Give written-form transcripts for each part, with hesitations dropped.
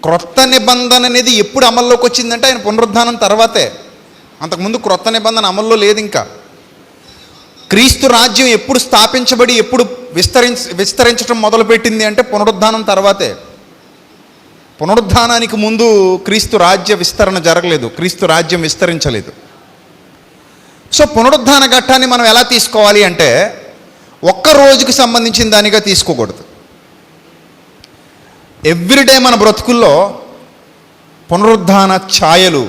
క్రొత్త నిబంధన అనేది ఎప్పుడు అమల్లోకి వచ్చిందంటే ఆయన పునరుద్ధానం తర్వాతే. అంతకుముందు క్రొత్త నిబంధన అమల్లో లేదు. ఇంకా క్రీస్తు రాజ్యం ఎప్పుడు స్థాపించబడి ఎప్పుడు విస్తరించడం మొదలుపెట్టింది అంటే పునరుద్ధానం తర్వాతే. పునరుద్ధానానికి ముందు క్రీస్తు రాజ్య విస్తరణ జరగలేదు, క్రీస్తు రాజ్యం విస్తరించలేదు. సో పునరుద్ధాన ఘట్టాన్ని మనం ఎలా తీసుకోవాలి అంటే ఒక్క రోజుకి సంబంధించిన దానిగా తీసుకోకూడదు. ఎవ్రీడే మన బ్రతుకుల్లో పునరుద్ధాన ఛాయలు,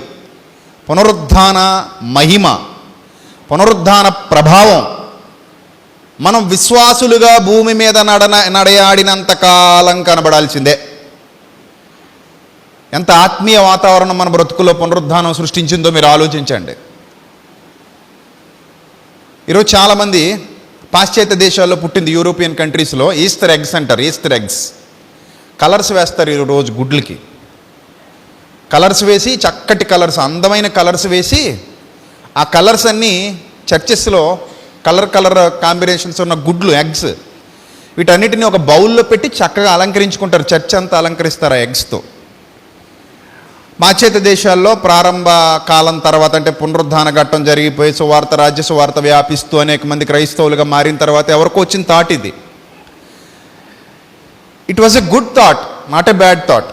పునరుద్ధాన మహిమ, పునరుద్ధాన ప్రభావం మనం విశ్వాసులుగా భూమి మీద నడయాడినంత కాలం కనబడాల్సిందే. ఎంత ఆత్మీయ వాతావరణం మన బ్రతుకుల్లో పునరుద్ధానం సృష్టించిందో మీరు ఆలోచించండి. ఈరోజు చాలామంది పాశ్చాత్య దేశాల్లో పుట్టింది, యూరోపియన్ కంట్రీస్లో ఈస్టర్ ఎగ్స్ అంటారు. ఈస్టర్ ఎగ్స్ కలర్స్ వేస్తారు ఈరోజు గుడ్లకి. కలర్స్ వేసి, చక్కటి కలర్స్, అందమైన కలర్స్ వేసి, ఆ కలర్స్ అన్నీ చర్చెస్లో కలర్ కాంబినేషన్స్ ఉన్న గుడ్లు, ఎగ్స్, వీటన్నిటిని ఒక బౌల్లో పెట్టి చక్కగా అలంకరించుకుంటారు. చర్చ్ అంతా అలంకరిస్తారు ఆ ఎగ్స్తో. పాశ్చాత్య దేశాల్లో ప్రారంభ కాలం తర్వాత అంటే పునరుద్ధాన ఘట్టం జరిగిపోయి సువార్త, రాజ్య సువార్త వ్యాపిస్తూ అనేక మంది క్రైస్తవులుగా మారిన తర్వాత ఎవరికో వచ్చిన థాట్ ఇది. It was a good thought, not a bad thought.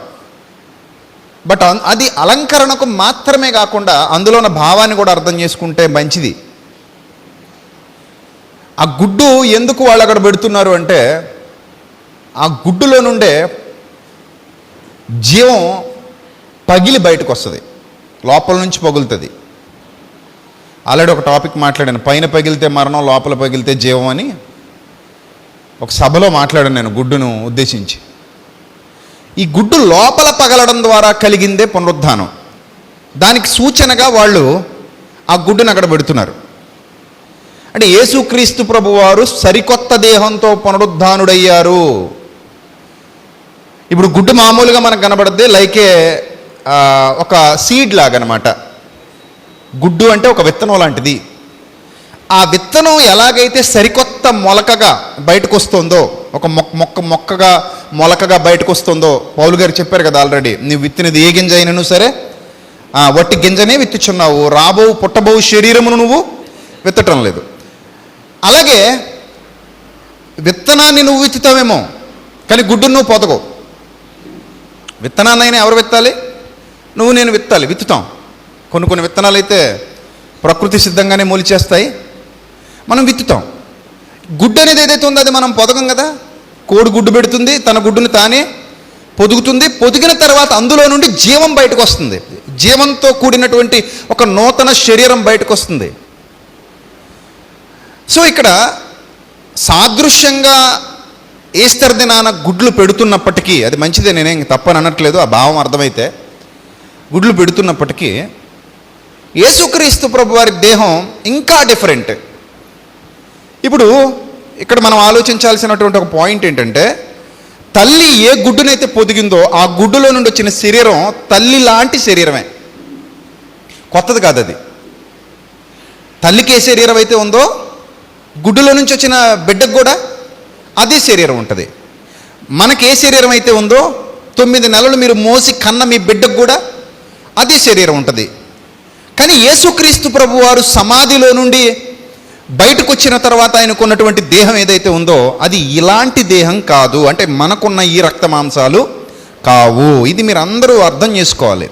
But అది అలంకరణకు మాత్రమే కాకుండా అందులో ఉన్న భావాన్ని కూడా అర్థం చేసుకుంటే మంచిది. ఆ గుడ్డు ఎందుకు వాళ్ళు అక్కడ పెడుతున్నారు అంటే ఆ గుడ్డులో నుండే జీవం పగిలి బయటకు వస్తుంది, లోపల నుంచి పగులుతుంది. ఆల్రెడీ ఒక టాపిక్ మాట్లాడాను, పైన పగిలితే మరణం, లోపల పగిలితే జీవం అని ఒక సభలో మాట్లాడాను నేను గుడ్డును ఉద్దేశించి. ఈ గుడ్డు లోపల పగలడం ద్వారా కలిగిందే పునరుద్ధానం. దానికి సూచనగా వాళ్ళు ఆ గుడ్డును అక్కడ పెడుతున్నారు. అంటే యేసుక్రీస్తు ప్రభువారు సరికొత్త దేహంతో పునరుద్ధానుడయ్యారు. ఇప్పుడు గుడ్డు మామూలుగా మనకు కనబడద్ది లైకే ఒక సీడ్ లాగనమాట. గుడ్డు అంటే ఒక విత్తనం లాంటిది. ఆ విత్తనం ఎలాగైతే సరికొత్త మొలకగా బయటకు వస్తుందో, ఒక మొక్కగా మొలకగా బయటకు వస్తుందో, పౌలు గారు చెప్పారు కదా ఆల్రెడీ, నువ్వు విత్తినది ఏ గింజ అయినను సరే వట్టి గింజనే విత్తుచున్నావు, పుట్టబో శరీరమును నువ్వు విత్తటం లేదు. అలాగే విత్తనాన్ని నువ్వు విత్తుతావేమో కానీ గుడ్డును నువ్వు పొదగవు. విత్తనాన్నైనా ఎవరు విత్తాలి? నువ్వు నేను విత్తుతాం. కొన్ని విత్తనాలు అయితే ప్రకృతి సిద్ధంగానే మొలిచేస్తాయి, మనం విత్తుతాం. గుడ్డు అనేది ఏదైతే ఉందో అది మనం పొదగం కదా. కోడి గుడ్డు పెడుతుంది, తన గుడ్డుని తానే పొదుగుతుంది. పొదిగిన తర్వాత అందులో నుండి జీవం బయటకు వస్తుంది. జీవంతో కూడినటువంటి ఒక నూతన శరీరం బయటకు వస్తుంది. సో ఇక్కడ సాదృశ్యంగా ఈస్టర్ దినాన గుడ్లు పెడుతున్నప్పటికీ, అది మంచిదే, నేనేం తప్పని అనట్లేదు, ఆ భావం అర్థమైతే, గుడ్లు పెడుతున్నప్పటికీ యేసుక్రీస్తు ప్రభు వారి దేహం ఇంకా డిఫరెంట్. ఇప్పుడు ఇక్కడ మనం ఆలోచించాల్సినటువంటి ఒక పాయింట్ ఏంటంటే, తల్లి ఏ గుడ్డునైతే పొదిగిందో ఆ గుడ్డులో నుండి వచ్చిన శరీరం తల్లి లాంటి శరీరమే, కొత్తది కాదు అది. తల్లికి ఏ శరీరం అయితే ఉందో గుడ్డులో నుంచి వచ్చిన బిడ్డకు కూడా అదే శరీరం ఉంటుంది. మనకి ఏ శరీరం అయితే ఉందో 9 నెలలు మీరు మోసి కన్న మీ బిడ్డకు కూడా అదే శరీరం ఉంటుంది. కానీ యేసుక్రీస్తు ప్రభు వారు సమాధిలో నుండి బయటకు వచ్చిన తర్వాత ఆయనకు ఉన్నటువంటి దేహం ఏదైతే ఉందో అది ఇలాంటి దేహం కాదు. అంటే మనకున్న ఈ రక్త మాంసాలు కావు. ఇది మీరు అందరూ అర్థం చేసుకోవాలి.